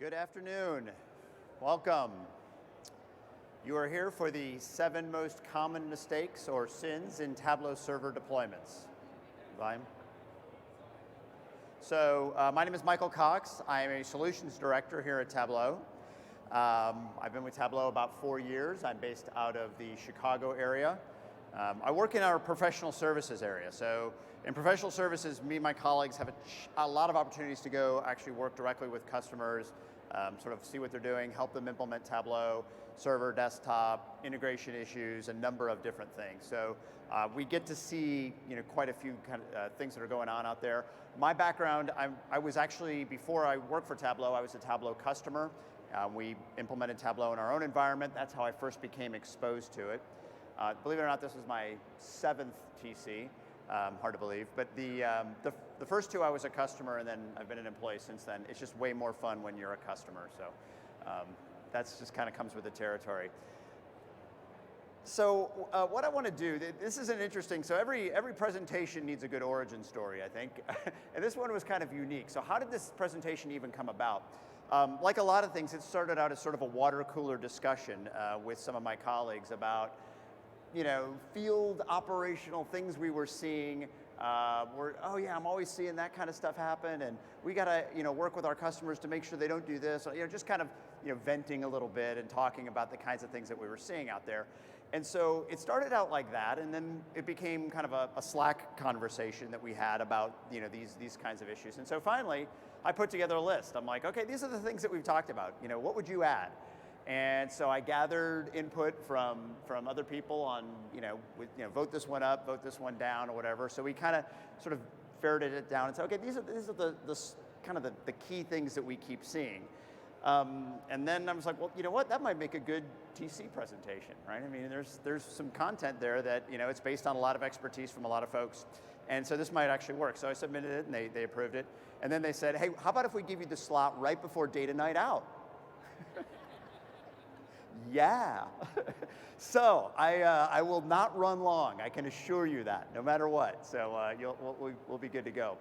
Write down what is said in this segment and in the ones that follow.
Good afternoon. Welcome. You are here for the 7 most common mistakes or sins in Tableau Server deployments. So my name is Michael Cox. I am a solutions director here at Tableau. I've been with Tableau about 4 years. I'm based out of the Chicago area. I work in our professional services area. So in professional services, me and my colleagues have a lot of opportunities to go actually work directly with customers, sort of see what they're doing, help them implement Tableau, server, desktop, integration issues, a number of different things. So we get to see quite a few kind of things that are going on out there. My background, I was actually, before I worked for Tableau, I was a Tableau customer. We implemented Tableau in our own environment. That's how I first became exposed to it. Believe it or not, this is my 7th TC. Hard to believe, but the first 2 I was a customer, and then I've been an employee since then. It's just way more fun when you're a customer, so that's just kind of comes with the territory. So what I want to do, this is an interesting, so every presentation needs a good origin story, I think, and this one was kind of unique. So how did this presentation even come about? Like a lot of things, it started out as sort of a water cooler discussion with some of my colleagues about field operational things we were seeing. Oh yeah, I'm always seeing that kind of stuff happen, and we got to work with our customers to make sure they don't do this. Just kind of venting a little bit and talking about the kinds of things that we were seeing out there. And so it started out like that, and then it became kind of a Slack conversation that we had about these kinds of issues. And so finally, I put together a list. I'm like, okay, these are the things that we've talked about. What would you add? And so I gathered input from other people on, vote this one up, vote this one down, or whatever. So we kind of sort of ferreted it down and said, okay, these are the kind of the key things that we keep seeing. And then I was like, well, you know what? That might make a good TC presentation, right? I mean, there's some content there that it's based on a lot of expertise from a lot of folks, and so this might actually work. So I submitted it, and they approved it. And then they said, hey, how about if we give you the slot right before data night out? Yeah. So I will not run long. I can assure you that, no matter what. So we'll be good to go.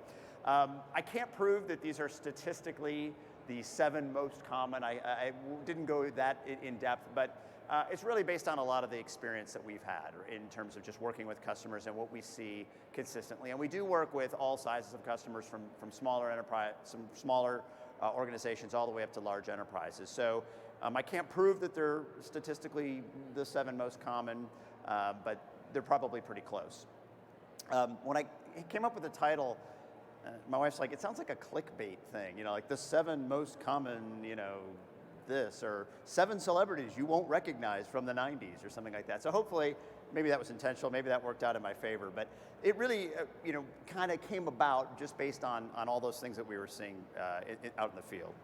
I can't prove that these are statistically the 7 most common. I didn't go that in depth, but it's really based on a lot of the experience that we've had in terms of just working with customers and what we see consistently. And we do work with all sizes of customers, from smaller enterprise, some smaller organizations, all the way up to large enterprises. So I can't prove that they're statistically the 7 most common, but they're probably pretty close. When I came up with the title, my wife's like, it sounds like a clickbait thing, like the 7 most common, this, or 7 celebrities you won't recognize from the 90s or something like that. So hopefully, maybe that was intentional, maybe that worked out in my favor, but it really, kind of came about just based on all those things that we were seeing out in the field.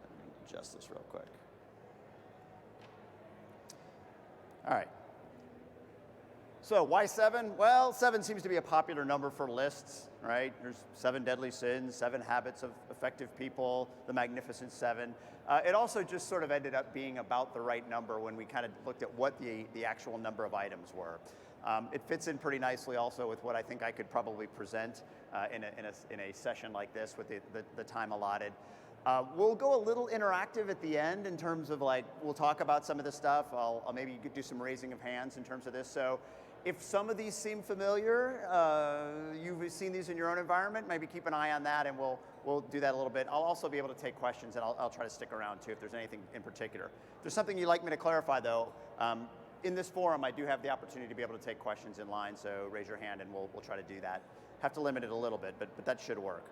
Let me adjust this real quick. All right. So why 7? Well, 7 seems to be a popular number for lists, right? There's 7 deadly sins, 7 habits of effective people, the Magnificent 7. It also just sort of ended up being about the right number when we kind of looked at what the actual number of items were. It fits in pretty nicely also with what I think I could probably present in a session like this with the time allotted. We'll go a little interactive at the end in terms of we'll talk about some of this stuff. I'll maybe do some raising of hands in terms of this. So if some of these seem familiar, you've seen these in your own environment, maybe keep an eye on that, and we'll do that a little bit. I'll also be able to take questions, and I'll try to stick around too if there's anything in particular. If there's something you'd like me to clarify though, in this forum I do have the opportunity to be able to take questions in line, so raise your hand and we'll try to do that. Have to limit it a little bit, but that should work.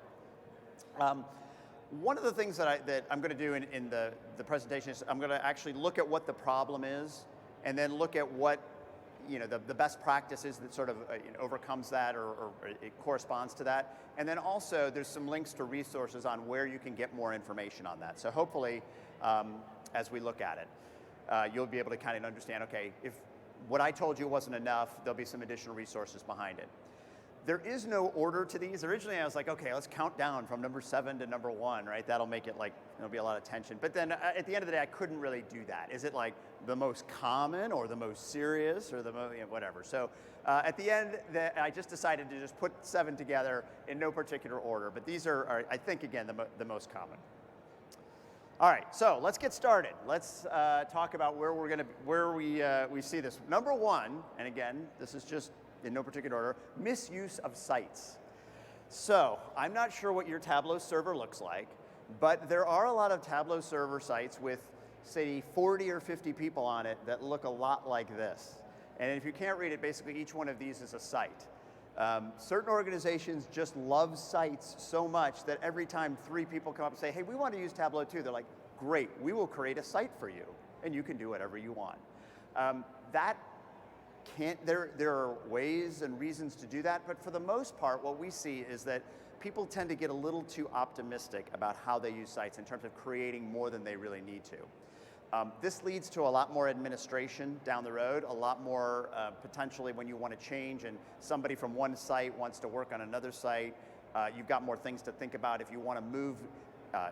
One of the things that I'm going to do in the presentation is I'm going to actually look at what the problem is, and then look at what the best practices that sort of overcomes that or it corresponds to that. And then also there's some links to resources on where you can get more information on that. So hopefully, as we look at it, you'll be able to kind of understand, okay, if what I told you wasn't enough, there'll be some additional resources behind it. There is no order to these. Originally, I was like, okay, let's count down from number 7 to number 1, right? That'll make it like, there'll be a lot of tension. But then at the end of the day, I couldn't really do that. Is it like the most common or the most serious or the most, whatever. So at the end, I just decided to just put 7 together in no particular order. But these are I think, again, the most common. All right, so let's get started. Let's talk about where we see this. Number 1, and again, this is just in no particular order, misuse of sites. So I'm not sure what your Tableau server looks like, but there are a lot of Tableau server sites with, say, 40 or 50 people on it that look a lot like this. And if you can't read it, basically each one of these is a site. Certain organizations just love sites so much that every time 3 people come up and say, hey, we want to use Tableau too, they're like, great, we will create a site for you, and you can do whatever you want. There are ways and reasons to do that, but for the most part, what we see is that people tend to get a little too optimistic about how they use sites in terms of creating more than they really need to. This leads to a lot more administration down the road, a lot more potentially when you want to change and somebody from one site wants to work on another site. You've got more things to think about if you want to move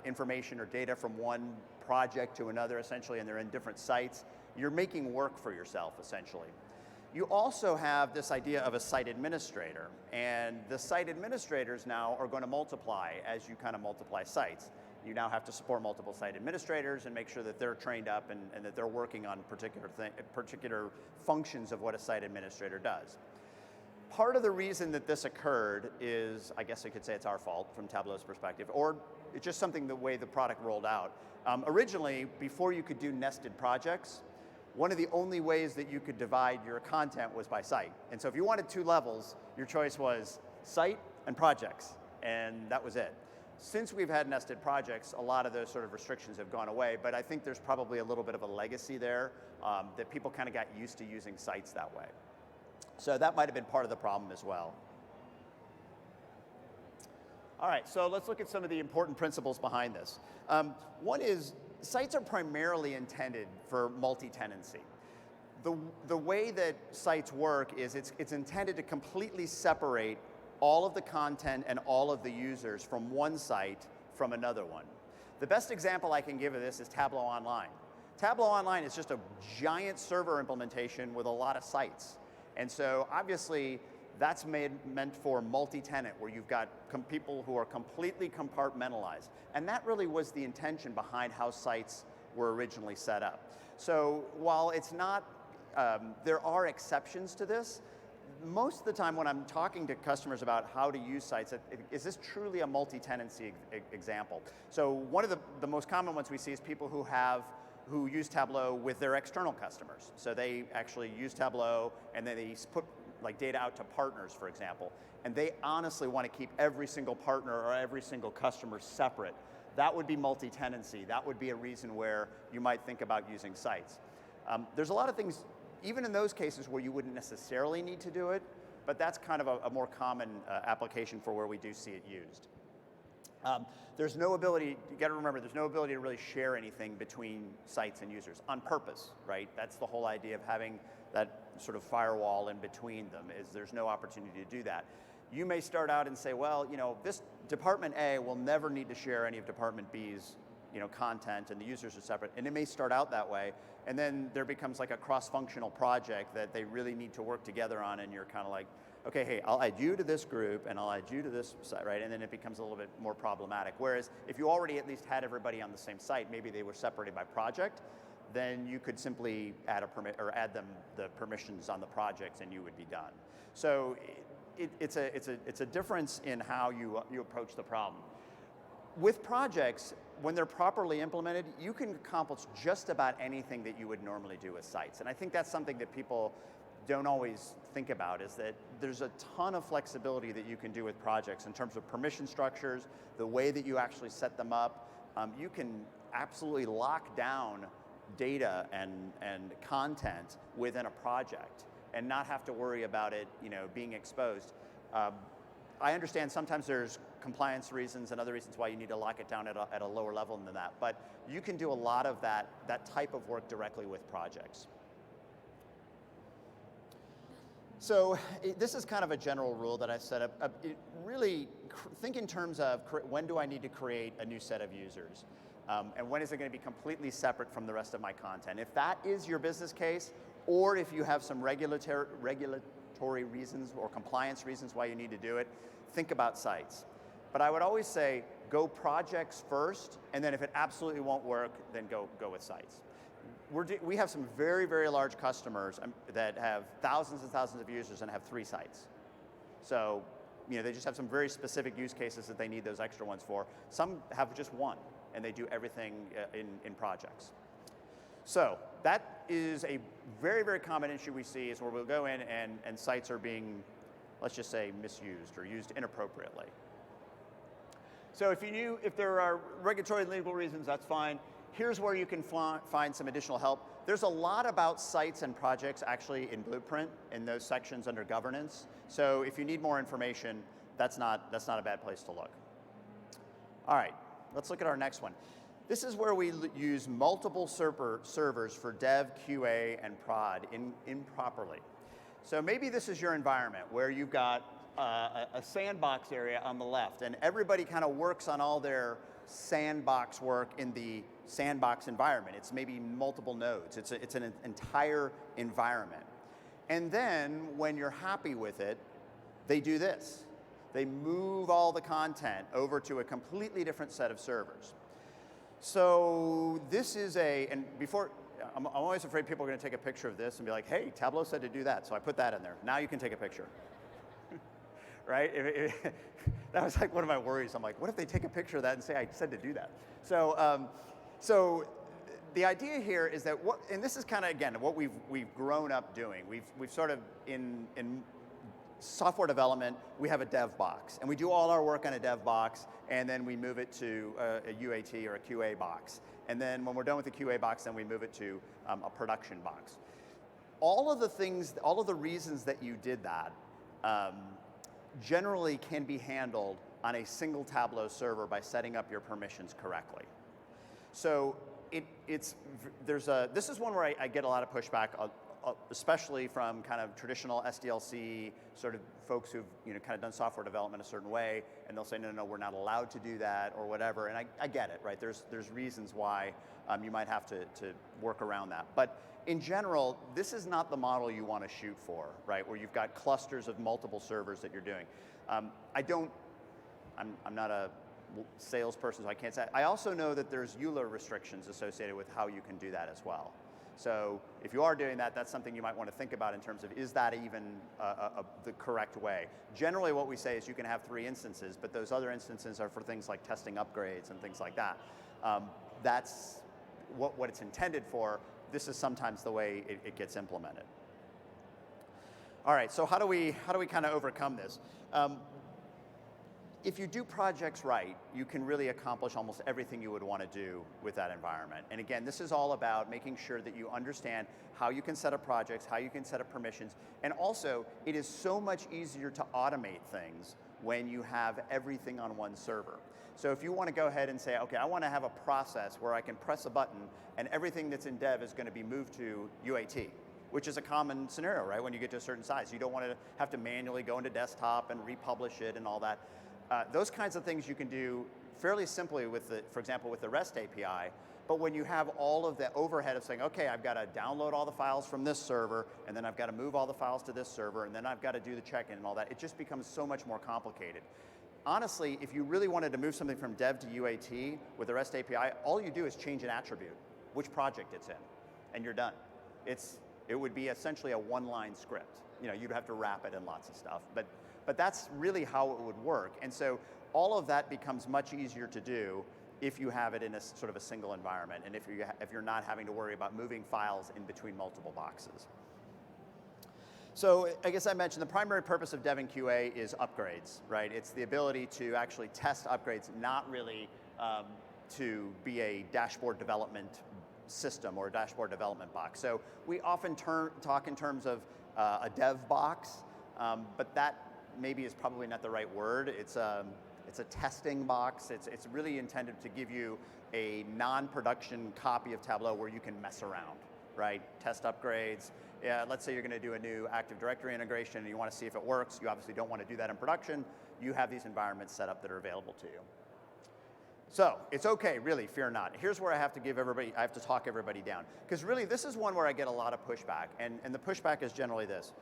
information or data from one project to another, essentially, and they're in different sites. You're making work for yourself, essentially. You also have this idea of a site administrator, and the site administrators now are going to multiply as you kind of multiply sites. You now have to support multiple site administrators and make sure that they're trained up and that they're working on particular functions of what a site administrator does. Part of the reason that this occurred is, I guess I could say it's our fault from Tableau's perspective, or it's just something the way the product rolled out. Originally, before you could do nested projects, one of the only ways that you could divide your content was by site. And so if you wanted 2 levels, your choice was site and projects, and that was it. Since we've had nested projects, a lot of those sort of restrictions have gone away, but I think there's probably a little bit of a legacy there that people kind of got used to using sites that way. So that might have been part of the problem as well. All right, so let's look at some of the important principles behind this. One is, sites are primarily intended for multi-tenancy. The way that sites work is it's intended to completely separate all of the content and all of the users from one site from another one. The best example I can give of this is Tableau Online. Tableau Online is just a giant server implementation with a lot of sites. And so obviously that's meant for multi-tenant, where you've got people who are completely compartmentalized. And that really was the intention behind how sites were originally set up. So while it's not, there are exceptions to this, most of the time when I'm talking to customers about how to use sites, is this truly a multi-tenancy example? So one of the most common ones we see is people who use Tableau with their external customers. So they actually use Tableau and then they put like data out to partners, for example, and they honestly want to keep every single partner or every single customer separate. That would be multi-tenancy. That would be a reason where you might think about using sites. There's a lot of things, even in those cases where you wouldn't necessarily need to do it, but that's kind of a more common application for where we do see it used. There's no ability, you got to remember, there's no ability to really share anything between sites and users on purpose, right? That's the whole idea of having that sort of firewall in between them, is there's no opportunity to do that. You may start out and say, well, this department A will never need to share any of department B's content, and the users are separate, and it may start out that way, and then there becomes like a cross-functional project that they really need to work together on, and you're kind of like, okay, hey, I'll add you to this group, and I'll add you to this site, right? And then it becomes a little bit more problematic. Whereas if you already at least had everybody on the same site, maybe they were separated by project, then you could simply add add them the permissions on the projects, and you would be done. So it's a difference in how you approach the problem. With projects, when they're properly implemented, you can accomplish just about anything that you would normally do with sites. And I think that's something that people don't always think about, is that there's a ton of flexibility that you can do with projects in terms of permission structures, the way that you actually set them up. You can absolutely lock down data and content within a project and not have to worry about it being exposed. I understand sometimes there's compliance reasons and other reasons why you need to lock it down at a lower level than that, but you can do a lot of that type of work directly with projects. So this is kind of a general rule that I set up. Really think in terms of when do I need to create a new set of users? And when is it going to be completely separate from the rest of my content? If that is your business case, or if you have some regulatory reasons or compliance reasons why you need to do it, think about sites. But I would always say go projects first, and then if it absolutely won't work, then go with sites. We have some very, very large customers that have thousands and thousands of users and have 3 sites. So, they just have some very specific use cases that they need those extra ones for. Some have just 1, and they do everything in projects. So that is a very, very common issue we see, is where we'll go in and sites are being, let's just say, misused or used inappropriately. So if there are regulatory and legal reasons, that's fine. Here's where you can find some additional help. There's a lot about sites and projects actually in Blueprint in those sections under governance. So if you need more information, that's not a bad place to look. All right, let's look at our next one. This is where we use multiple servers for dev, QA, and prod improperly. So maybe this is your environment where you've got a sandbox area on the left, and everybody kind of works on all their sandbox work in the sandbox environment. It's maybe multiple nodes. It's an entire environment. And then when you're happy with it, they do this. They move all the content over to a completely different set of servers. So this is and before, I'm always afraid people are going to take a picture of this and be like, hey, Tableau said to do that, so I put that in there. Now you can take a picture. Right? That was like one of my worries. I'm like, what if they take a picture of that and say I said to do that? So the idea here is that and this is kind of, again, what we've grown up doing. We've sort of, in software development, we have a dev box, and we do all our work on a dev box, and then we move it to a UAT or a QA box. And then when we're done with the QA box, then we move it to a production box. All of the reasons that you did that generally can be handled on a single Tableau server by setting up your permissions correctly. So this is one where I get a lot of pushback, especially from kind of traditional SDLC sort of folks who've kind of done software development a certain way, and they'll say, no, we're not allowed to do that or whatever. And I get it, right? There's reasons why you might have to work around that. But in general, this is not the model you want to shoot for, right? Where you've got clusters of multiple servers that you're doing. I'm not a salesperson, so I can't say. I also know that there's EULA restrictions associated with how you can do that as well. So if you are doing that, that's something you might want to think about in terms of, is that even the correct way? Generally what we say is you can have 3 instances, but those other instances are for things like testing upgrades and things like that. That's what it's intended for. This is sometimes the way it gets implemented. All right, so how do we kind of overcome this? If you do projects right, you can really accomplish almost everything you would want to do with that environment. And again, this is all about making sure that you understand how you can set up projects, how you can set up permissions, and also it is so much easier to automate things when you have everything on one server. So if you want to go ahead and say, okay, I want to have a process where I can press a button and everything that's in dev is going to be moved to UAT, which is a common scenario, right? When you get to a certain size, you don't want to have to manually go into desktop and republish it and all that. Those kinds of things you can do fairly simply for example, with the REST API. But when you have all of the overhead of saying, okay, I've got to download all the files from this server, and then I've got to move all the files to this server, and then I've got to do the check-in and all that, it just becomes so much more complicated. Honestly, if you really wanted to move something from dev to UAT with the REST API, all you do is change an attribute, which project it's in, and you're done. It would be essentially a one-line script. You'd have to wrap it in lots of stuff, but that's really how it would work. And so all of that becomes much easier to do if you have it in a sort of a single environment, and if you're not having to worry about moving files in between multiple boxes. So I guess I mentioned the primary purpose of dev and QA is upgrades, right? It's the ability to actually test upgrades, not really to be a dashboard development system or a dashboard development box. So we often talk in terms of a dev box, but that maybe is probably not the right word. It's a testing box. It's really intended to give you a non-production copy of Tableau where you can mess around right? Test upgrades. Yeah, let's say you're going to do a new Active Directory integration and you want to see if it works. You obviously don't want to do that in production. You have these environments set up that are available to you. So it's okay, really, fear not. Here's where I have to talk everybody down. Because really, this is one where I get a lot of pushback. And the pushback is generally this.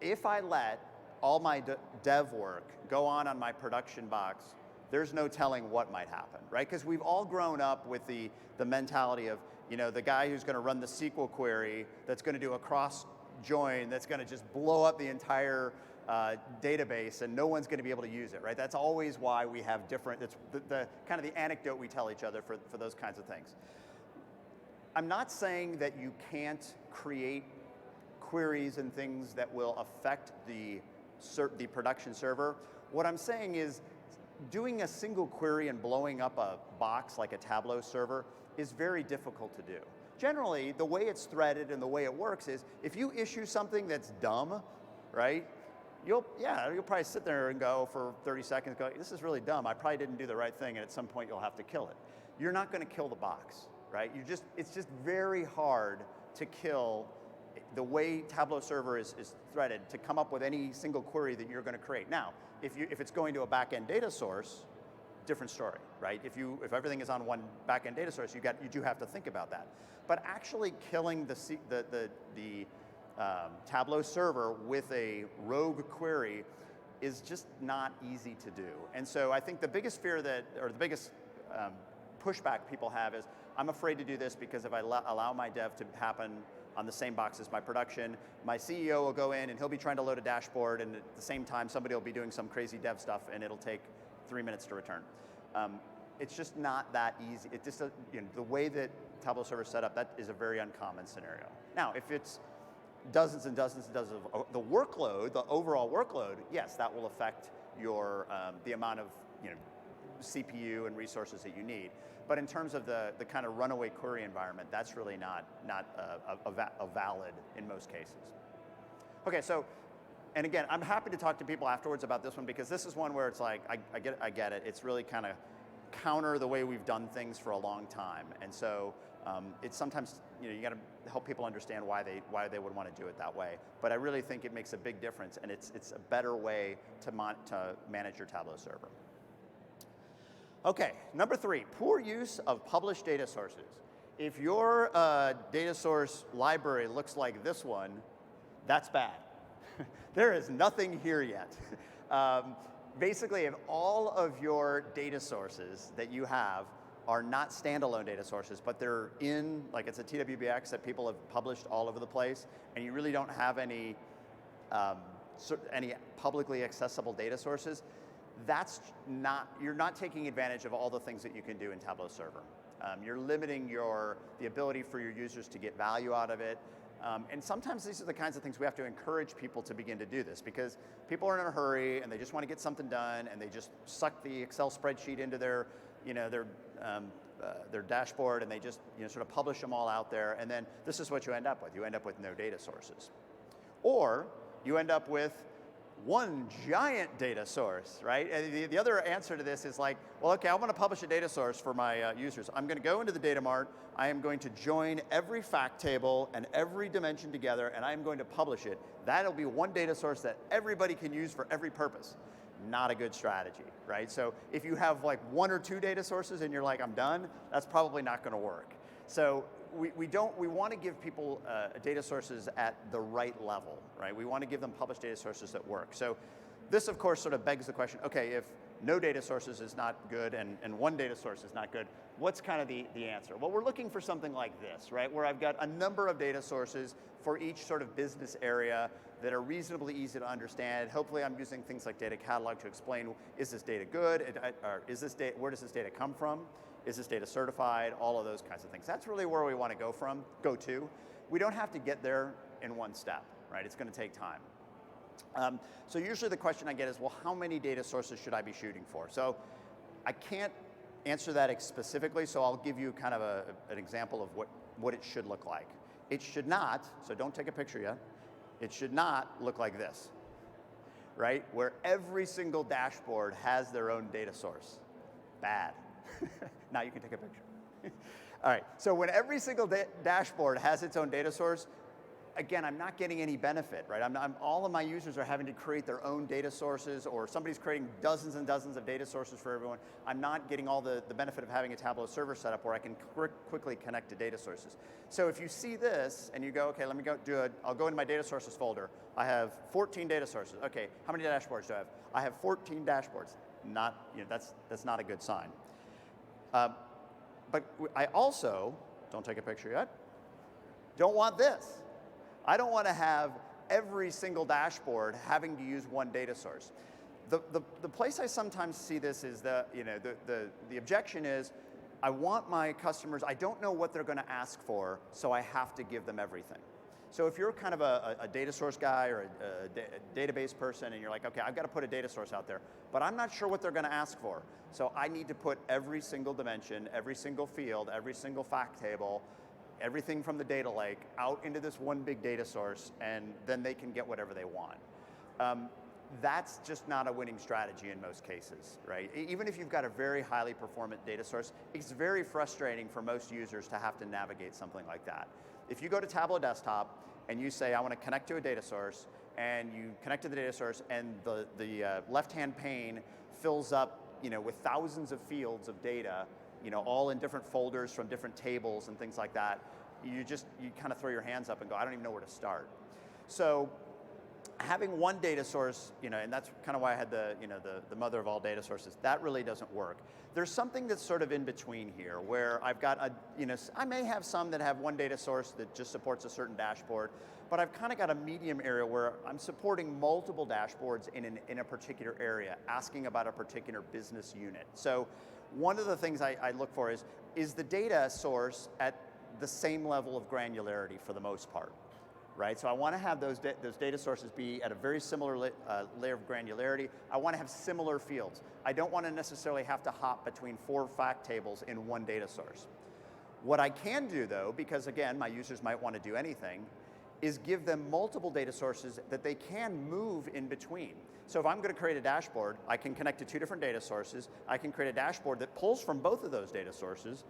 If I let all my dev work go on my production box, there's no telling what might happen, right? Because we've all grown up with the mentality of, the guy who's going to run the SQL query that's going to do a cross join that's going to just blow up the entire database and no one's going to be able to use it, right? That's always why we have different, it's the kind of the anecdote we tell each other for those kinds of things. I'm not saying that you can't create queries and things that will affect the production server. What I'm saying is doing a single query and blowing up a box like a Tableau server is very difficult to do. Generally, the way it's threaded and the way it works is if you issue something that's dumb, right? You'll probably sit there and go for 30 seconds, go, this is really dumb. I probably didn't do the right thing, and at some point you'll have to kill it. You're not going to kill the box, right? It's just very hard to kill the way Tableau Server is threaded to come up with any single query that you're going to create. Now, if it's going to a back-end data source, different story, right? If everything is on one back-end data source, you do have to think about that. But actually killing the Tableau server with a rogue query is just not easy to do. And so I think the biggest fear the biggest pushback people have is, I'm afraid to do this because if I allow my dev to happen on the same box as my production, my CEO will go in and he'll be trying to load a dashboard, and at the same time somebody will be doing some crazy dev stuff and it'll take 3 minutes to return. It's just not that easy. It just, the way that Tableau Server is set up, that is a very uncommon scenario. Now, if it's dozens and dozens and dozens of the workload, the overall workload, yes, that will affect your the amount of CPU and resources that you need. But in terms of the kind of runaway query environment, that's really not a valid in most cases. Okay, so, and again, I'm happy to talk to people afterwards about this one because this is one where it's like, I get it. It's really kind of counter the way we've done things for a long time. And so it's sometimes, you got to help people understand why they would want to do it that way. But I really think it makes a big difference, and it's a better way to manage your Tableau server. Okay, number 3, poor use of published data sources. If your data source library looks like this one, that's bad. There is nothing here yet. Basically, if all of your data sources that you have are not standalone data sources, but they're in, like it's a TWBX that people have published all over the place, and you really don't have any publicly accessible data sources, you're not taking advantage of all the things that you can do in Tableau Server. You're limiting the ability for your users to get value out of it. And sometimes these are the kinds of things we have to encourage people to begin to do this, because people are in a hurry and they just want to get something done, and they just suck the Excel spreadsheet into their dashboard, and they just sort of publish them all out there, and then this is what you end up with. You end up with no data sources. Or you end up with one giant data source, right? And the other answer to this is like, well, okay, I want to publish a data source for my users. I'm going to go into the data mart. I am going to join every fact table and every dimension together, and I am going to publish it. That'll be one data source that everybody can use for every purpose. Not a good strategy, right? So if you have like 1 or 2 data sources and you're like, I'm done, that's probably not going to work. So we want to give people data sources at the right level, right? We want to give them published data sources that work. So this, of course, sort of begs the question, okay, if no data sources is not good and one data source is not good, what's kind of the answer? Well, we're looking for something like this, right? Where I've got a number of data sources for each sort of business area that are reasonably easy to understand. Hopefully I'm using things like data catalog to explain, is this data good? Or where does this data come from? Is this data certified? All of those kinds of things. That's really where we want to go to. We don't have to get there in one step, right? It's going to take time. So usually the question I get is, well, how many data sources should I be shooting for? So I can't answer that specifically, so I'll give you kind of an example of what it should look like. It should not, so don't take a picture yet, it should not look like this, right? Where every single dashboard has their own data source. Bad. Now you can take a picture. All right, so when every single dashboard has its own data source, again, I'm not getting any benefit, right? All of my users are having to create their own data sources, or somebody's creating dozens and dozens of data sources for everyone. I'm not getting all the benefit of having a Tableau server set up where I can quickly connect to data sources. So if you see this and you go, okay, let me I'll go into my data sources folder. I have 14 data sources. Okay, how many dashboards do I have? I have 14 dashboards. That's not a good sign. But I also, don't take a picture yet, don't want this. I don't want to have every single dashboard having to use one data source. The place I sometimes see this is the objection is, I want my customers, I don't know what they're going to ask for, so I have to give them everything. So if you're kind of a data source guy or a database person and you're like, okay, I've got to put a data source out there, but I'm not sure what they're going to ask for. So I need to put every single dimension, every single field, every single fact table, everything from the data lake out into this one big data source, and then they can get whatever they want. That's just not a winning strategy in most cases, right? Even if you've got a very highly performant data source, it's very frustrating for most users to have to navigate something like that. If you go to Tableau Desktop and you say, I want to connect to a data source, and you connect to the data source, and the left-hand pane fills up, with thousands of fields of data, all in different folders from different tables and things like that, you kind of throw your hands up and go, I don't even know where to start. So having one data source, and that's kind of why I had the mother of all data sources, that really doesn't work. There's something that's sort of in between here, where I've got I may have some that have one data source that just supports a certain dashboard, but I've kind of got a medium area where I'm supporting multiple dashboards in a particular area, asking about a particular business unit. So one of the things I look for is the data source at the same level of granularity for the most part, right? So I want to have those data sources be at a very similar layer of granularity. I want to have similar fields. I don't want to necessarily have to hop between 4 fact tables in one data source. What I can do, though, because again, my users might want to do anything, is give them multiple data sources that they can move in between. So if I'm going to create a dashboard, I can connect to 2 different data sources. I can create a dashboard that pulls from both of those data sources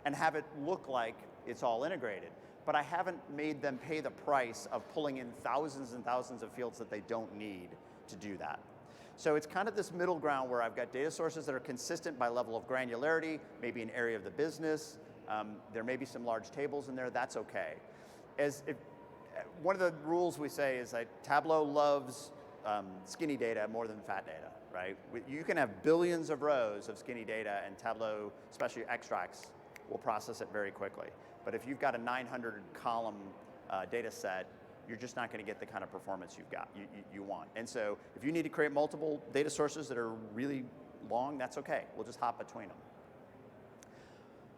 and have it look like it's all integrated. But I haven't made them pay the price of pulling in thousands and thousands of fields that they don't need to do that. So it's kind of this middle ground where I've got data sources that are consistent by level of granularity, maybe an area of the business. There may be some large tables in there. That's okay. One of the rules we say is that Tableau loves skinny data more than fat data, right? You can have billions of rows of skinny data, and Tableau, especially extracts, will process it very quickly. But if you've got a 900-column data set, you're just not going to get the kind of performance you want. And so if you need to create multiple data sources that are really long, that's okay. We'll just hop between them.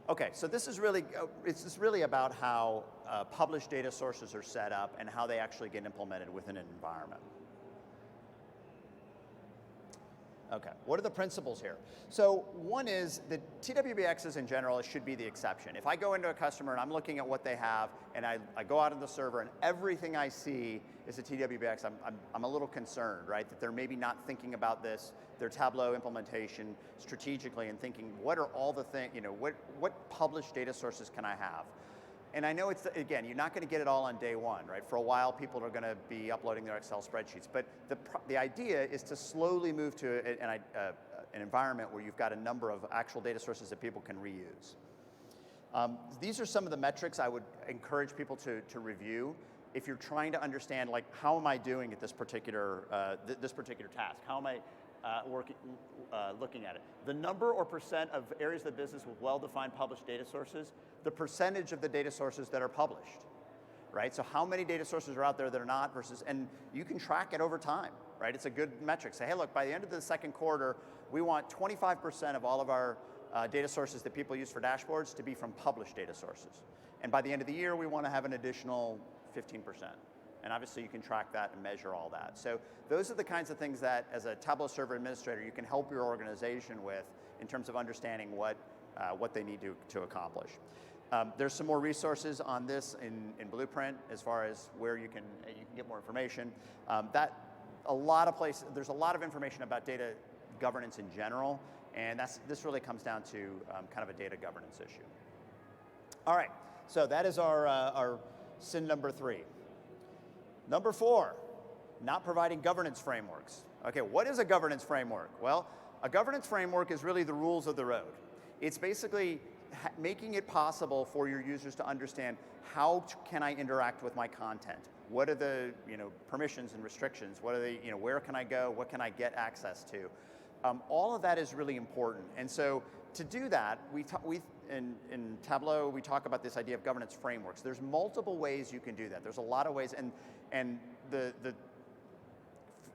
Okay, so this is really about how published data sources are set up and how they actually get implemented within an environment. Okay, what are the principles here? So one is that TWBXs in general should be the exception. If I go into a customer and I'm looking at what they have, and I go out of the server and everything I see is a TWBX, I'm a little concerned, right? That they're maybe not thinking about their Tableau implementation strategically and thinking, what are all the things, what published data sources can I have? And I know again, you're not going to get it all on day one, right? For a while, people are going to be uploading their Excel spreadsheets. But the idea is to slowly move to an environment where you've got a number of actual data sources that people can reuse. These are some of the metrics I would encourage people to review if you're trying to understand, like, how am I doing at this particular task? How am I looking at it? The number or percent of areas of the business with well-defined published data sources, the percentage of the data sources that are published, right? So how many data sources are out there that are not versus, and you can track it over time, right? It's a good metric. Say, hey, look, by the end of the second quarter, we want 25% of all of our data sources that people use for dashboards to be from published data sources. And by the end of the year, we want to have an additional 15%. And obviously you can track that and measure all that. So those are the kinds of things that, as a Tableau Server administrator, you can help your organization with in terms of understanding what they need to accomplish. There's some more resources on this in Blueprint as far as where you can get more information. There's a lot of information about data governance in general And this really comes down to kind of a data governance issue. All right, so that is our sin number 3. Number 4, not providing governance frameworks. Okay, what is a governance framework? Well, a governance framework is really the rules of the road. It's basically making it possible for your users to understand how can I interact with my content? What are the permissions and restrictions? What are the where can I go? What can I get access to? All of that is really important. And so to do that, in Tableau we talk about this idea of governance frameworks. There's multiple ways you can do that. There's a lot of ways, and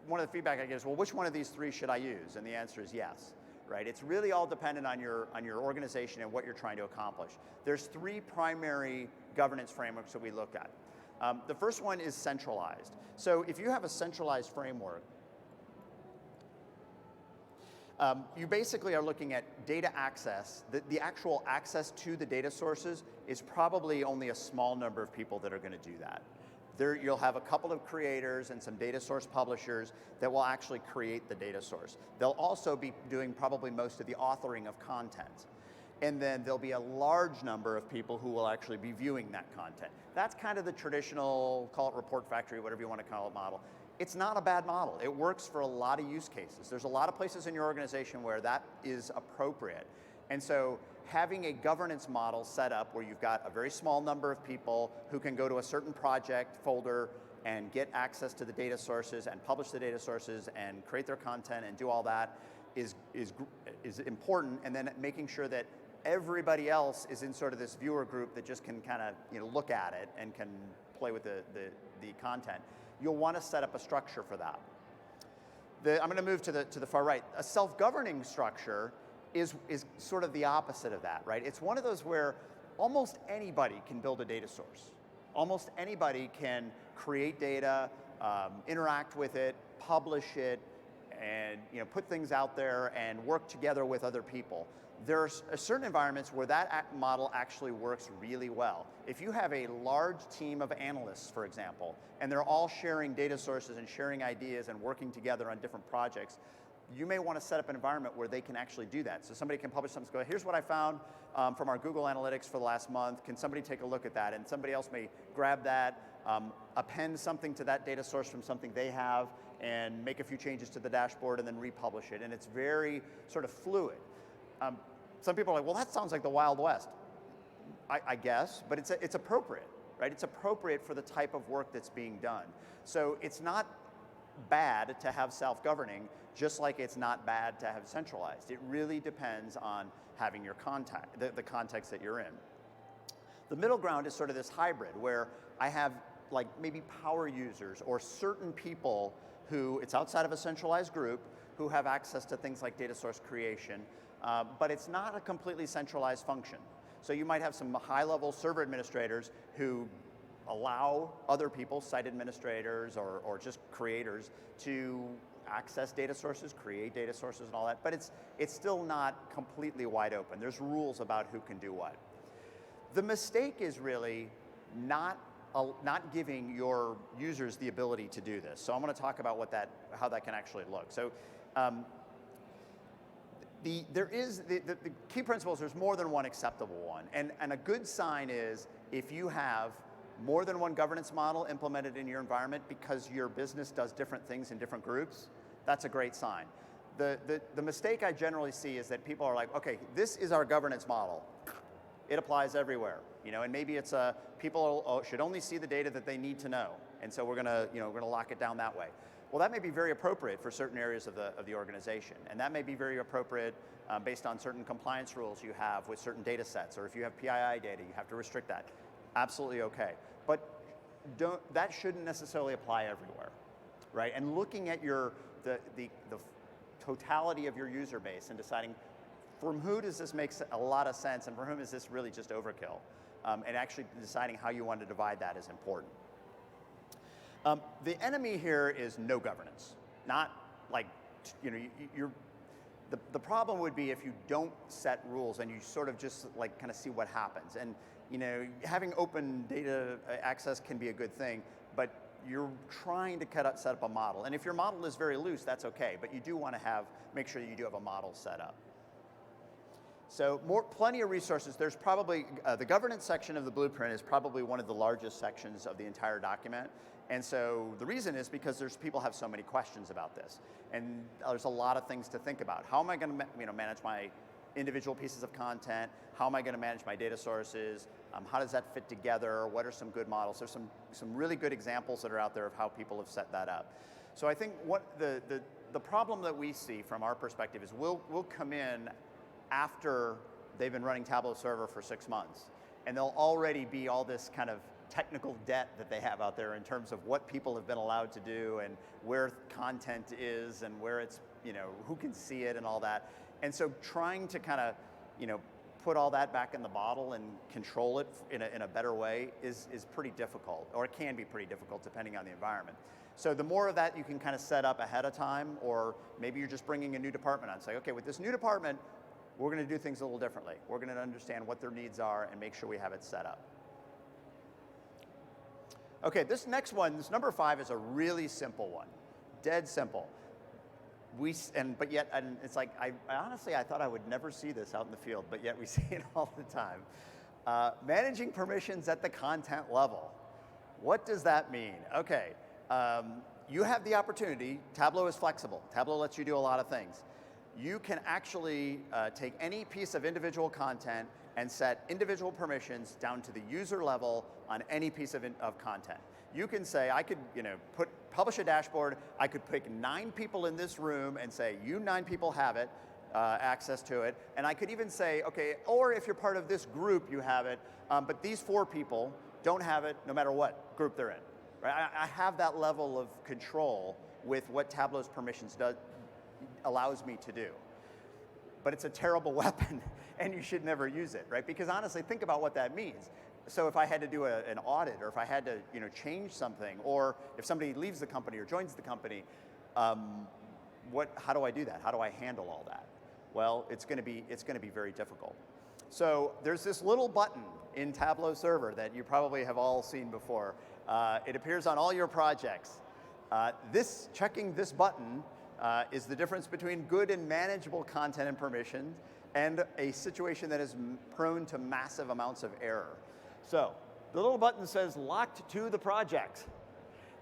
one of the feedback I get is, well, which one of these 3 should I use? And the answer is yes. Right? It's really all dependent on your organization and what you're trying to accomplish. There's 3 primary governance frameworks that we look at. The first one is centralized. So if you have a centralized framework, you basically are looking at data access. The actual access to the data sources is probably only a small number of people that are going to do that. You'll have a couple of creators and some data source publishers that will actually create the data source. They'll also be doing probably most of the authoring of content. And then there'll be a large number of people who will actually be viewing that content. That's kind of the traditional, call it report factory, whatever you want to call it, model. It's not a bad model. It works for a lot of use cases. There's a lot of places in your organization where that is appropriate. And so having a governance model set up where you've got a very small number of people who can go to a certain project folder and get access to the data sources and publish the data sources and create their content and do all that is important. And then making sure that everybody else is in sort of this viewer group that just can kind of look at it and can play with the content. You'll want to set up a structure for that. I'm going to move to the far right. A self-governing structure is sort of the opposite of that, right? It's one of those where almost anybody can build a data source. Almost anybody can create data, interact with it, publish it, and put things out there and work together with other people. There are certain environments where that model actually works really well. If you have a large team of analysts, for example, and they're all sharing data sources and sharing ideas and working together on different projects, you may want to set up an environment where they can actually do that. So somebody can publish something, go, here's what I found from our Google Analytics for the last month. Can somebody take a look at that? And somebody else may grab that, append something to that data source from something they have, and make a few changes to the dashboard and then republish it. And it's very sort of fluid. Some people are like, well, that sounds like the Wild West. I guess, but it's appropriate, right? It's appropriate for the type of work that's being done. So it's not bad to have self-governing, just like it's not bad to have centralized. It really depends on having your the context that you're in. The middle ground is sort of this hybrid where I have like maybe power users or certain people who, it's outside of a centralized group, who have access to things like data source creation, but it's not a completely centralized function. So you might have some high-level server administrators who allow other people, site administrators or just creators, to access data sources, create data sources and all that, but it's still not completely wide open. There's rules about who can do what. The mistake is really not giving your users the ability to do this. So I'm going to talk about how that can actually look. So the key principle is there's more than one acceptable one. And a good sign is if you have more than one governance model implemented in your environment because your business does different things in different groups, that's a great sign. The mistake I generally see is that people are like, okay, this is our governance model. It applies everywhere, and maybe it's people should only see the data that they need to know, and so we're gonna lock it down that way. Well, that may be very appropriate for certain areas of the organization, and that may be very appropriate based on certain compliance rules you have with certain data sets, or if you have PII data, you have to restrict that. Absolutely okay, but that shouldn't necessarily apply everywhere, right? And looking at the totality of your user base and deciding from who does this make a lot of sense and for whom is this really just overkill, and actually deciding how you want to divide that is important. The enemy here is no governance, not like, the problem would be if you don't set rules and you sort of just like kind of see what happens. And having open data access can be a good thing, but you're trying to set up a model. And if your model is very loose, that's okay, but you do want to make sure that you do have a model set up. So plenty of resources. There's probably, the governance section of the blueprint is probably one of the largest sections of the entire document. And so the reason is because people have so many questions about this. And there's a lot of things to think about. How am I going to manage my individual pieces of content? How am I going to manage my data sources? How does that fit together? What are some good models? There's some really good examples that are out there of how people have set that up. So I think what the problem that we see from our perspective is we'll come in after they've been running Tableau Server for 6 months, and there'll already be all this kind of technical debt that they have out there in terms of what people have been allowed to do and where content is and where it's, who can see it and all that. And so trying to kind of, put all that back in the bottle and control it in a better way is pretty difficult, or it can be pretty difficult depending on the environment. So the more of that you can kind of set up ahead of time, or maybe you're just bringing a new department on. Say, okay, with this new department, we're going to do things a little differently. We're going to understand what their needs are and make sure we have it set up. Okay, this next one, this number 5, is a really simple one, dead simple. But yet it's like, I honestly thought I would never see this out in the field, but yet we see it all the time. Managing permissions at the content level. What does that mean? Okay, you have the opportunity. Tableau is flexible. Tableau lets you do a lot of things. You can actually take any piece of individual content and set individual permissions down to the user level on any piece of content. You can say, I could publish a dashboard, I could pick 9 people in this room and say, you 9 people have it, access to it, and I could even say, okay, or if you're part of this group, you have it, but these 4 people don't have it no matter what group they're in. Right? I have that level of control with what Tableau's permissions allows me to do. But it's a terrible weapon, and you should never use it, right? Because honestly, think about what that means. So if I had to do an audit, or if I had to change something, or if somebody leaves the company or joins the company, how do I do that? How do I handle all that? Well, it's going to be very difficult. So there's this little button in Tableau Server that you probably have all seen before. It appears on all your projects. Checking this button is the difference between good and manageable content and permissions and a situation that is prone to massive amounts of error. So the little button says locked to the project,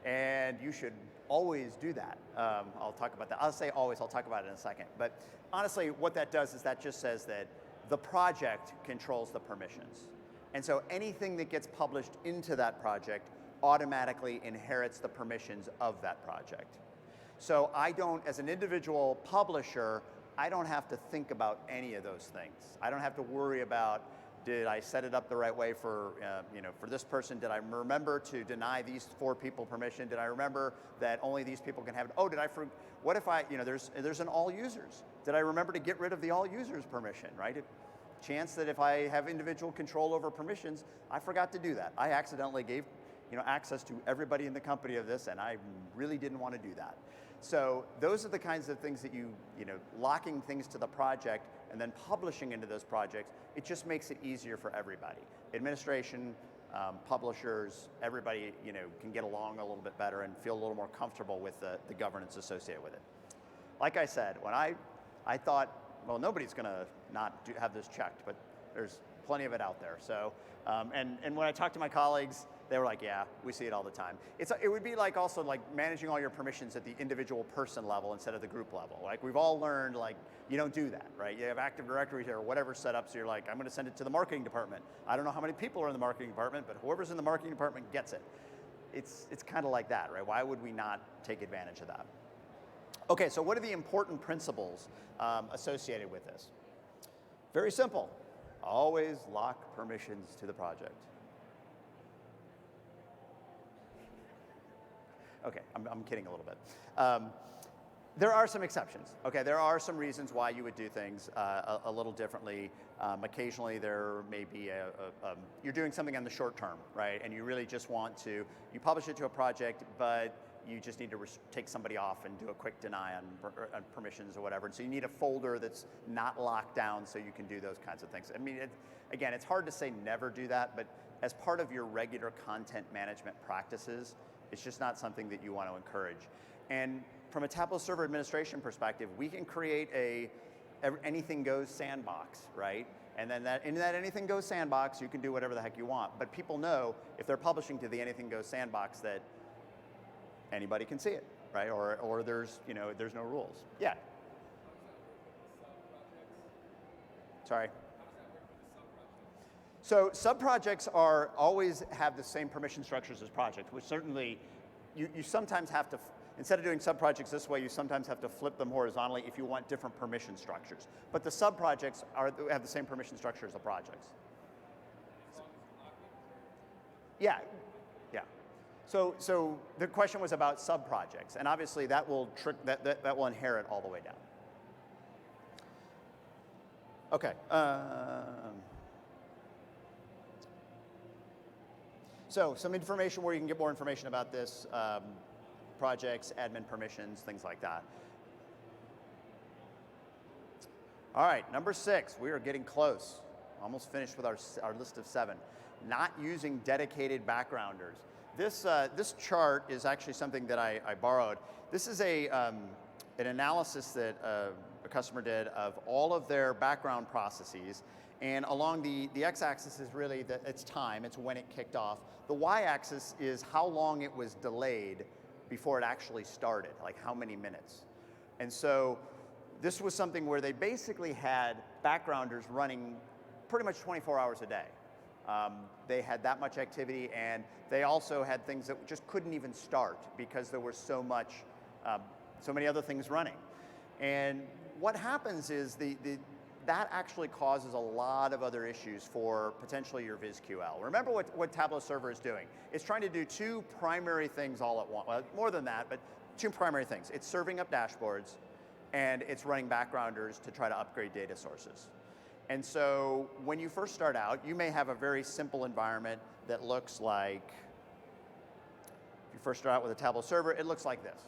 and you should always do that. I'll talk about that. I'll say always, I'll talk about it in a second. But honestly, what that does is that just says that the project controls the permissions. And so anything that gets published into that project automatically inherits the permissions of that project. So I don't, as an individual publisher, I don't have to think about any of those things. I don't have to worry about, did I set it up the right way for, for this person? Did I remember to deny these 4 people permission? Did I remember that only these people can have it? Oh, what if there's an all users. Did I remember to get rid of the all users permission, right? Chance that if I have individual control over permissions, I forgot to do that. I accidentally gave, access to everybody in the company of this, and I really didn't want to do that. So those are the kinds of things that locking things to the project and then publishing into those projects, it just makes it easier for everybody. Administration, publishers, everybody can get along a little bit better and feel a little more comfortable with the governance associated with it. Like I said, when I thought, well, nobody's going to not have this checked, but there's plenty of it out there. So, and when I talked to my colleagues, they were like, yeah, we see it all the time. It would be like also like managing all your permissions at the individual person level instead of the group level. Like we've all learned, like you don't do that, right? You have Active Directory here or whatever set up, so you're like, I'm going to send it to the marketing department. I don't know how many people are in the marketing department, but whoever's in the marketing department gets it. It's kind of like that, right? Why would we not take advantage of that? Okay, so what are the important principles associated with this? Very simple. Always lock permissions to the project. Okay, I'm kidding a little bit. There are some exceptions. Okay, there are some reasons why you would do things a little differently. Occasionally there may be you're doing something on the short term, right? And you really just want to, you publish it to a project, but you just need to take somebody off and do a quick deny on permissions or whatever. And so you need a folder that's not locked down so you can do those kinds of things. I mean, again, it's hard to say never do that, but as part of your regular content management practices, it's just not something that you want to encourage. And from a Tableau Server administration perspective, we can create a anything goes sandbox, right? And then in that anything goes sandbox, you can do whatever the heck you want. But people know if they're publishing to the anything goes sandbox that anybody can see it, right? Or there's there's no rules. Yeah. Sorry. So sub-projects are always have the same permission structures as projects, which certainly you sometimes have to, instead of doing sub-projects this way, you sometimes have to flip them horizontally if you want different permission structures. But the sub-projects have the same permission structure as the projects. Yeah, yeah. So the question was about sub-projects, and obviously that will that will inherit all the way down. Okay. So some information where you can get more information about this, projects, admin permissions, things like that. All right, number 6, we are getting close. Almost finished with our list of 7. Not using dedicated backgrounders. This chart is actually something that I borrowed. This is an analysis that a customer did of all of their background processes. And along the x-axis is really it's time, it's when it kicked off. The y-axis is how long it was delayed before it actually started, like how many minutes. And so this was something where they basically had backgrounders running pretty much 24 hours a day. They had that much activity, and they also had things that just couldn't even start because there was so many other things running. And what happens is that actually causes a lot of other issues for potentially your VizQL. Remember what Tableau Server is doing. It's trying to do 2 primary things all at once. Well, more than that, but 2 primary things. It's serving up dashboards, and it's running backgrounders to try to upgrade data sources. And so when you first start out, you may have a very simple environment that looks like, if you first start out with a Tableau Server, it looks like this.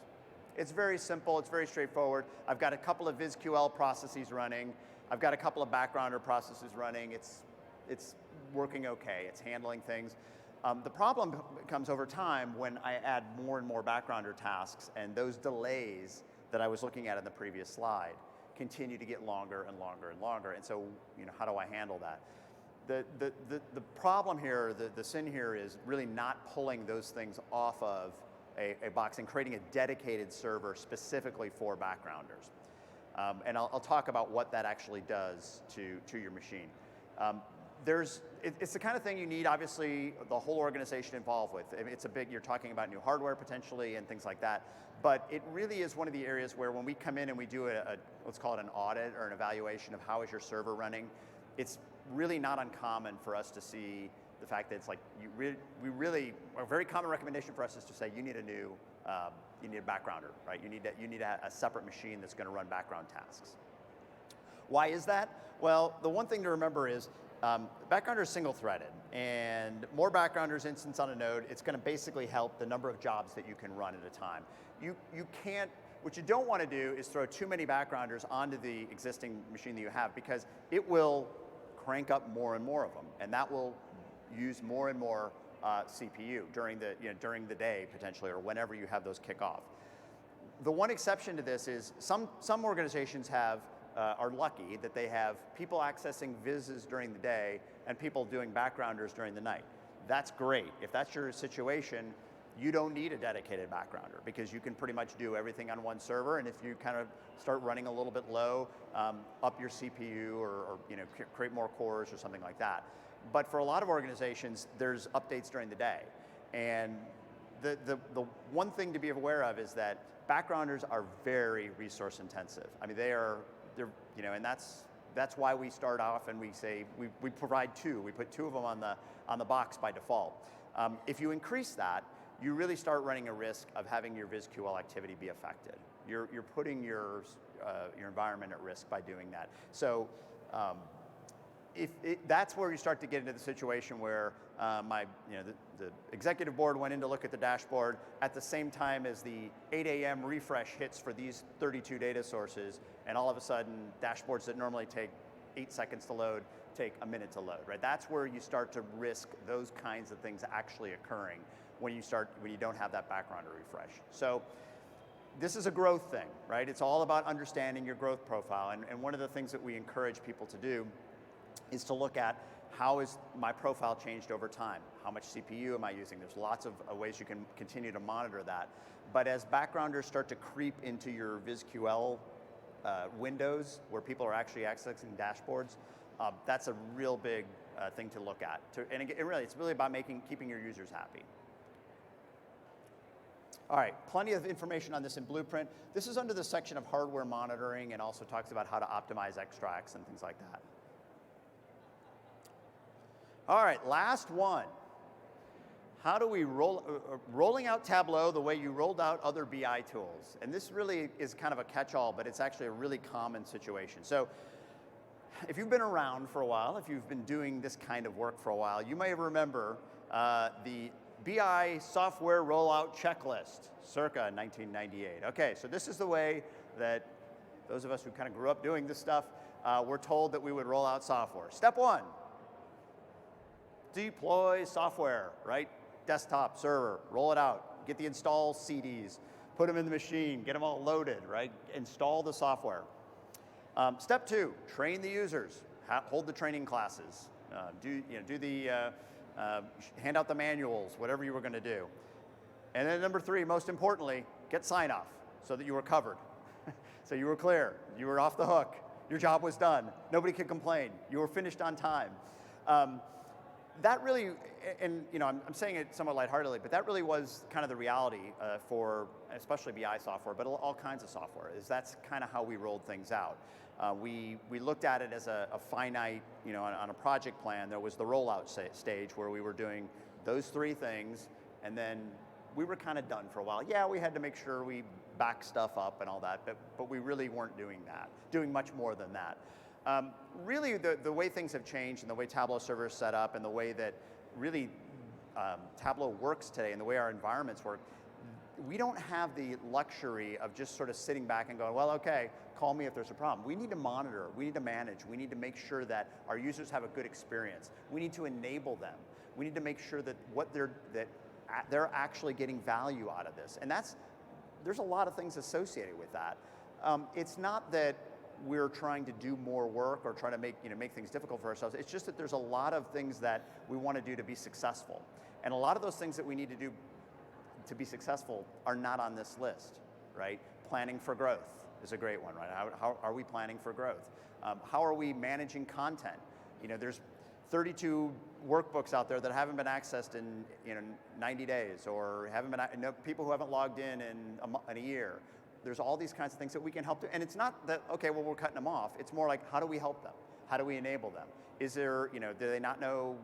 It's very simple, it's very straightforward. I've got a couple of VizQL processes running. I've got a couple of backgrounder processes running. It's working okay. It's handling things. The problem comes over time when I add more and more backgrounder tasks, and those delays that I was looking at in the previous slide continue to get longer and longer and longer. And so, how do I handle that? The problem here, the sin here is really not pulling those things off of a box and creating a dedicated server specifically for backgrounders. And I'll talk about what that actually does to your machine. It's the kind of thing you need, obviously, the whole organization involved with. It's you're talking about new hardware potentially and things like that. But it really is one of the areas where when we come in and we do let's call it an audit or an evaluation of how is your server running, it's really not uncommon for us to see the fact that it's like, a very common recommendation for us is to say you need a new, you need a backgrounder, right? You need a separate machine that's going to run background tasks. Why is that? Well, the one thing to remember is backgrounder is single-threaded, and more backgrounders instance on a node, it's going to basically help the number of jobs that you can run at a time. You can't. What you don't want to do is throw too many backgrounders onto the existing machine that you have, because it will crank up more and more of them, and that will use more and more CPU during the day potentially, or whenever you have those kick off. The one exception to this is some organizations are lucky that they have people accessing Viz's during the day and people doing backgrounders during the night. That's great. If that's your situation, you don't need a dedicated backgrounder, because you can pretty much do everything on one server. And if you kind of start running a little bit low, up your CPU or create more cores or something like that. But for a lot of organizations, there's updates during the day. And the one thing to be aware of is that backgrounders are very resource intensive. I mean, they're and that's why we start off and we say we provide 2. We put 2 of them on the box by default. If you increase that, you really start running a risk of having your VizQL activity be affected. You're putting your environment at risk by doing that. So that's where you start to get into the situation where the executive board went in to look at the dashboard at the same time as the 8 a.m. refresh hits for these 32 data sources, and all of a sudden dashboards that normally take 8 seconds to load take a minute to load, right? That's where you start to risk those kinds of things actually occurring when you don't have that backgrounder refresh. So this is a growth thing, right? It's all about understanding your growth profile. And one of the things that we encourage people to do is to look at how is my profile changed over time? How much CPU am I using? There's lots of ways you can continue to monitor that. But as backgrounders start to creep into your VizQL windows where people are actually accessing dashboards, that's a real big thing to look at. And again, it's really about keeping your users happy. All right, plenty of information on this in Blueprint. This is under the section of hardware monitoring and also talks about how to optimize extracts and things like that. All right, last one. How do we rolling out Tableau the way you rolled out other BI tools? And this really is kind of a catch-all, but it's actually a really common situation. So if you've been around for a while, if you've been doing this kind of work for a while, you may remember the BI software rollout checklist, circa 1998. Okay, so this is the way that those of us who kind of grew up doing this stuff were told that we would roll out software. Step one. Deploy software, right? Desktop, server, roll it out, get the install CDs, put them in the machine, get them all loaded, right? Install the software. Step two, train the users, hold the training classes, hand out the manuals, whatever you were going to do. And then number three, most importantly, get sign off so that you were covered. So you were clear, you were off the hook, your job was done, nobody could complain, you were finished on time. That really, and I'm saying it somewhat lightheartedly, but that really was kind of the reality for especially BI software, but all kinds of software, is that's kind of how we rolled things out. We looked at it as a finite, on a project plan. There was the rollout stage where we were doing those three things, and then we were kind of done for a while. Yeah, we had to make sure we back stuff up and all that, but we really weren't doing much more than that. Really, the way things have changed and the way Tableau Server is set up and the way that really Tableau works today and the way our environments work, we don't have the luxury of just sort of sitting back and going, well, okay, call me if there's a problem. We need to monitor, we need to manage, we need to make sure that our users have a good experience. We need to enable them. We need to make sure that they're actually getting value out of this. And there's a lot of things associated with that. It's not that we're trying to do more work or trying to make things difficult for ourselves. It's just that there's a lot of things that we want to do to be successful. And a lot of those things that we need to do to be successful are not on this list, right? Planning for growth is a great one, right? How are we planning for growth? How are we managing content? There's 32 workbooks out there that haven't been accessed in 90 days, or people who haven't logged in a year. There's all these kinds of things that we can help do. And it's not that, okay, well, we're cutting them off. It's more like, how do we help them? How do we enable them? Is there, do they not know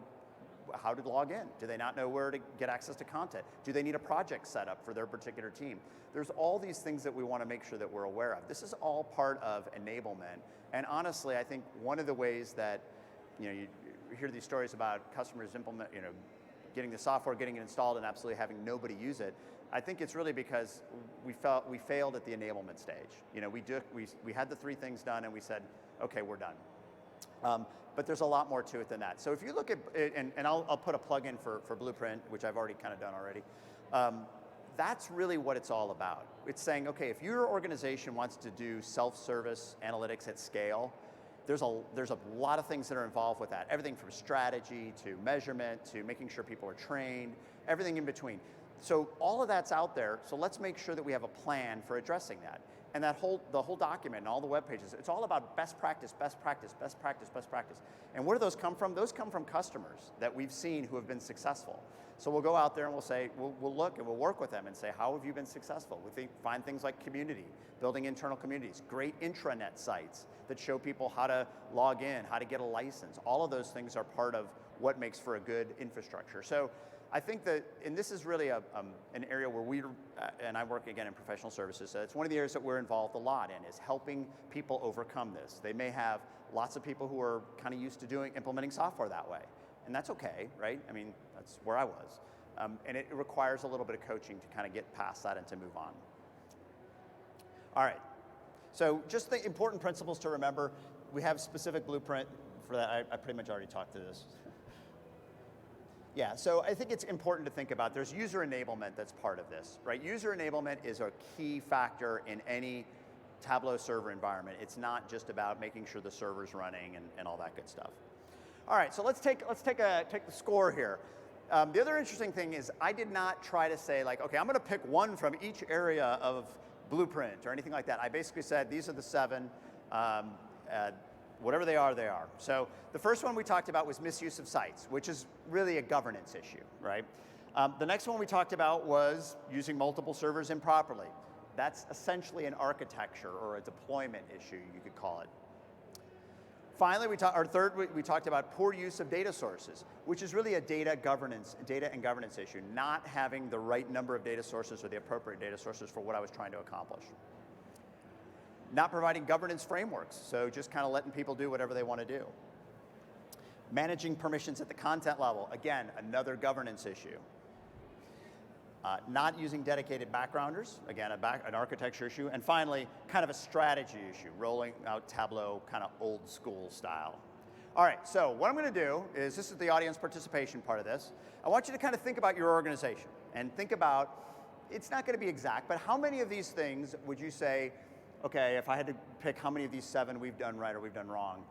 how to log in? Do they not know where to get access to content? Do they need a project set up for their particular team? There's all these things that we want to make sure that we're aware of. This is all part of enablement. And honestly, I think one of the ways that, you hear these stories about customers getting the software, getting it installed, and absolutely having nobody use it. I think it's really because we failed at the enablement stage. We had the three things done and we said, okay, we're done. But there's a lot more to it than that. So if you look at, and I'll put a plug in for Blueprint, which I've already kind of done already. That's really what it's all about. It's saying, okay, if your organization wants to do self-service analytics at scale, there's a lot of things that are involved with that. Everything from strategy to measurement to making sure people are trained, everything in between. So all of that's out there, so let's make sure that we have a plan for addressing that. And the whole document and all the web pages, it's all about best practice, best practice, best practice, best practice. And where do those come from? Those come from customers that we've seen who have been successful. So we'll go out there and we'll say, we'll look and we'll work with them and say, how have you been successful? We find things like community, building internal communities, great intranet sites that show people how to log in, how to get a license. All of those things are part of what makes for a good infrastructure. So I think that, and this is really an area where and I work again in professional services, so it's one of the areas that we're involved a lot in, is helping people overcome this. They may have lots of people who are kind of used to implementing software that way, and that's okay, right? I mean, that's where I was. And it requires a little bit of coaching to kind of get past that and to move on. All right, so just the important principles to remember. We have specific Blueprint for that. I pretty much already talked to this. Yeah, so I think it's important to think about, there's user enablement that's part of this, right? User enablement is a key factor in any Tableau server environment. It's not just about making sure the server's running and all that good stuff. All right, so let's take the score here. The other interesting thing is I did not try to say like, okay, I'm going to pick one from each area of Blueprint or anything like that. I basically said these are the 7. Whatever they are, they are. So the first one we talked about was misuse of sites, which is really a governance issue, right? The next one we talked about was using multiple servers improperly. That's essentially an architecture or a deployment issue, you could call it. Finally, we talked about poor use of data sources, which is really a data and governance issue, not having the right number of data sources or the appropriate data sources for what I was trying to accomplish. Not providing governance frameworks, so just kind of letting people do whatever they want to do. Managing permissions at the content level, again, another governance issue. Not using dedicated backgrounders, again, an architecture issue. And finally, kind of a strategy issue, rolling out Tableau kind of old school style. All right, so what I'm going to do is, this is the audience participation part of this. I want you to kind of think about your organization and think about, it's not going to be exact, but how many of these things would you say, okay, if I had to pick how many of these 7 we've done right or we've done wrong,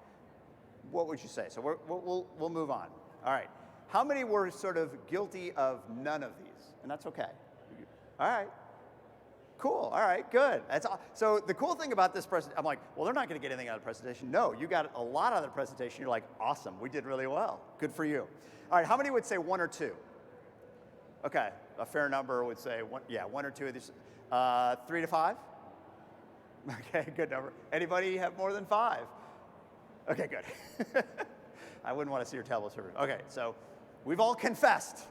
what would you say? So we'll move on. All right. How many were sort of guilty of none of these? And that's okay. All right. Cool. All right. Good. So the cool thing about this presentation, I'm like, well, they're not going to get anything out of the presentation. No, you got a lot out of the presentation. You're like, awesome. We did really well. Good for you. All right. How many would say 1 or 2? Okay. A fair number would say 1 or 2 of these. 3 to 5? Okay, good number. Anybody have more than 5? Okay, good. I wouldn't want to see your Tableau server. Okay, so we've all confessed.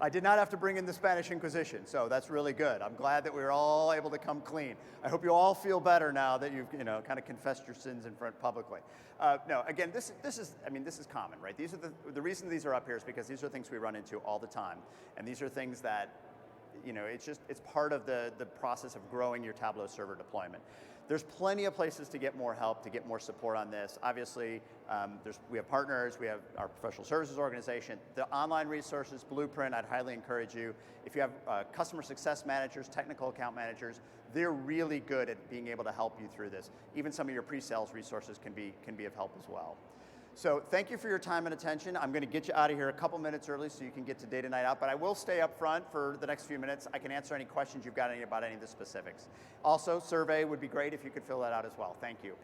I did not have to bring in the Spanish Inquisition, so that's really good. I'm glad that we were all able to come clean. I hope you all feel better now that you've kind of confessed your sins in front publicly. No, again, this is common, right? These are the reason these are up here is because these are things we run into all the time, and these are things that it's part of the process of growing your Tableau server deployment. There's plenty of places to get more help, to get more support on this. Obviously, we have partners, we have our professional services organization, the online resources, Blueprint, I'd highly encourage you. If you have customer success managers, technical account managers, they're really good at being able to help you through this. Even some of your pre-sales resources can be of help as well. So thank you for your time and attention. I'm going to get you out of here a couple minutes early so you can get to Data Night Out, but I will stay up front for the next few minutes. I can answer any questions you've got about any of the specifics. Also, survey would be great if you could fill that out as well. Thank you.